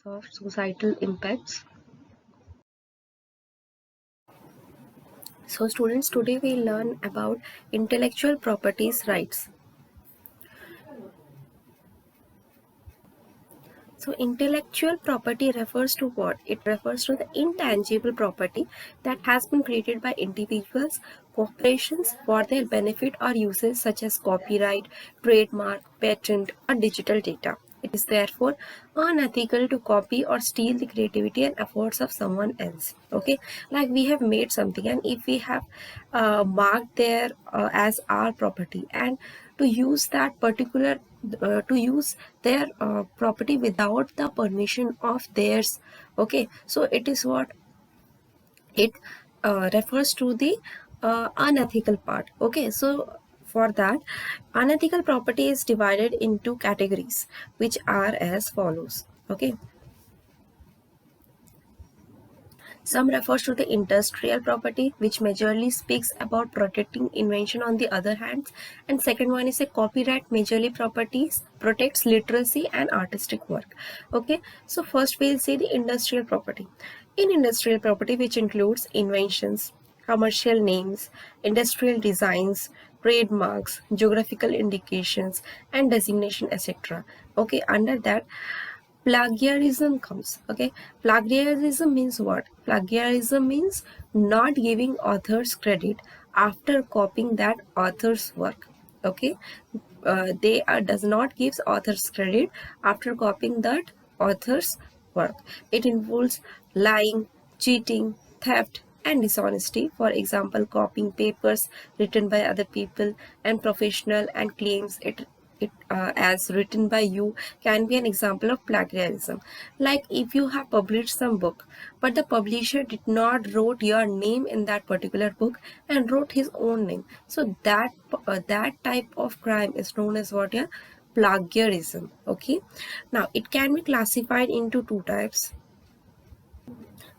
of societal impacts. So students, today we learn about intellectual properties rights. So intellectual property refers to what? It refers to the intangible property that has been created by individuals, corporations for their benefit or uses such as copyright, trademark, patent or digital data. It is therefore unethical to copy or steal the creativity and efforts of someone else. Okay, like we have made something and if we have marked there as our property, and to use that particular to use their property without the permission of theirs. Okay, so it is what it refers to the unethical part. Okay, so for that, unethical property is divided into categories which are as follows. Okay, some refers to the industrial property, which majorly speaks about protecting invention on the other hand. And second one is a copyright, majorly properties protects literacy and artistic work. Okay, so first we'll see the industrial property. In industrial property, which includes inventions, commercial names, industrial designs, trademarks, geographical indications, and designation, etc. Okay, under that, plagiarism comes. Okay, plagiarism means what? Plagiarism means not giving authors credit after copying that author's work. Okay, they does not gives authors credit after copying that author's work. It involves lying, cheating, theft and dishonesty. For example, copying papers written by other people and professional and claims it as written by you can be an example of plagiarism. Like if you have published some book but the publisher did not wrote your name in that particular book and wrote his own name, so that type of crime is known as what? Yeah, plagiarism. Okay, now it can be classified into two types: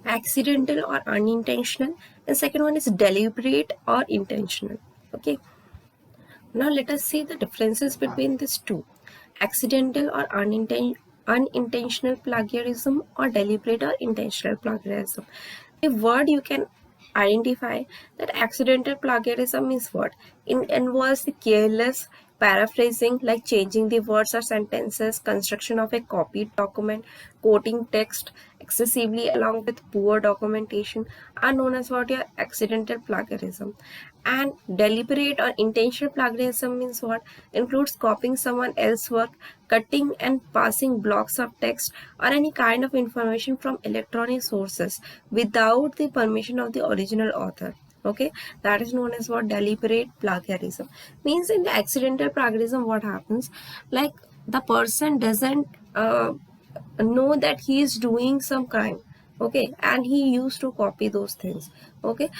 accidental or unintentional, and second one is deliberate or intentional. Okay, now let us see the differences between these two: accidental or unintentional plagiarism, or deliberate or intentional plagiarism. A word you can identify that accidental plagiarism is what? It involves the careless paraphrasing, like changing the words or sentences, construction of a copied document, quoting text excessively along with poor documentation, are known as what? Your accidental plagiarism. And deliberate or intentional plagiarism means what? Includes copying someone else's work, cutting and passing blocks of text or any kind of information from electronic sources without the permission of the original author. Okay, that is known as what? Deliberate plagiarism. Means in the accidental plagiarism, what happens? Like the person doesn't know that he is doing some crime. Okay, and he used to copy those things. Okay,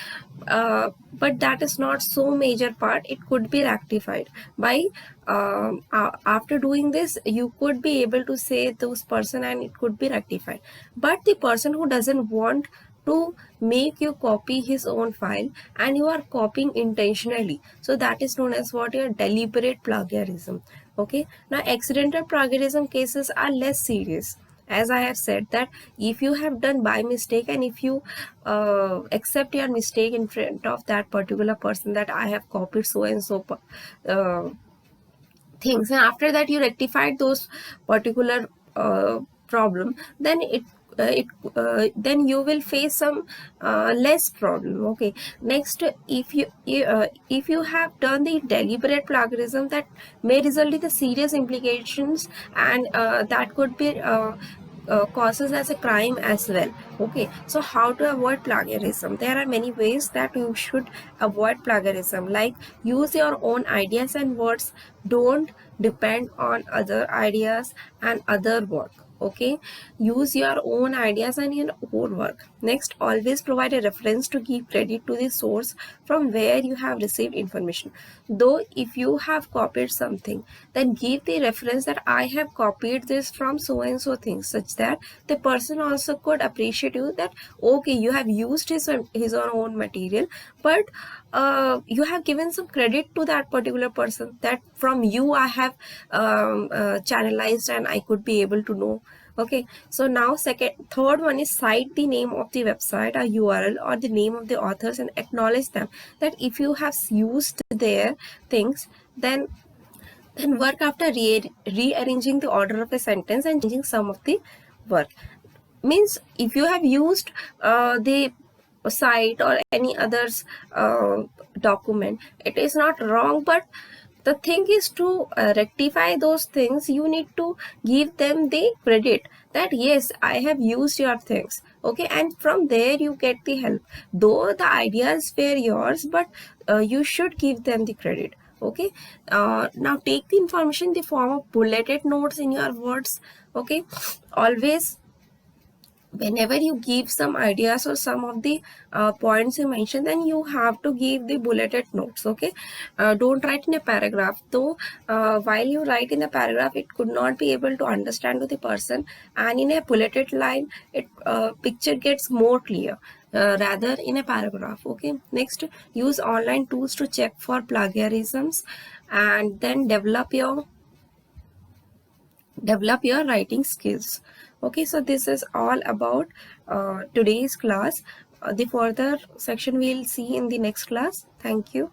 but that is not so major part. It could be rectified by after doing this you could be able to say those person and it could be rectified. But the person who doesn't want to make you copy his own file and you are copying intentionally, so that is known as what? Your deliberate plagiarism. Okay, now accidental plagiarism cases are less serious. As I have said, that if you have done by mistake and if you accept your mistake in front of that particular person, that I have copied so and so things, and after that you rectified those particular problem, then then you will face some less problem. Okay, next, if you have done the deliberate plagiarism, that may result in the serious implications, and that could be causes as a crime as well. Okay, so how to avoid plagiarism? There are many ways that you should avoid plagiarism, like use your own ideas and words, don't depend on other ideas and other work. Okay, use your own ideas and your own work. Next, always provide a reference to give credit to the source from where you have received information. Though if you have copied something, then give the reference that I have copied this from so and so things, such that the person also could appreciate you, that okay, you have used his or own material, but you have given some credit to that particular person, that from you I have channelized and I could be able to know Okay, so now third one is cite the name of the website or URL or the name of the authors and acknowledge them. That if you have used their things, then work after rearranging the order of a sentence and changing some of the work. Means if you have used the site or any others document, it is not wrong, but the thing is to rectify those things, you need to give them the credit that yes, I have used your things. Okay, and from there you get the help, though the ideas were yours, but you should give them the credit. Okay, now take the information in the form of bulleted notes in your words. Okay, always whenever you give some ideas or some of the points you mentioned, then you have to give the bulleted notes. Okay, don't write in a paragraph, though while you write in the paragraph it could not be able to understand to the person, and in a bulleted line it picture gets more clear rather in a paragraph. Okay, next, use online tools to check for plagiarisms, and then develop your writing skills. Okay, so this is all about today's class. The further section we'll see in the next class. Thank you.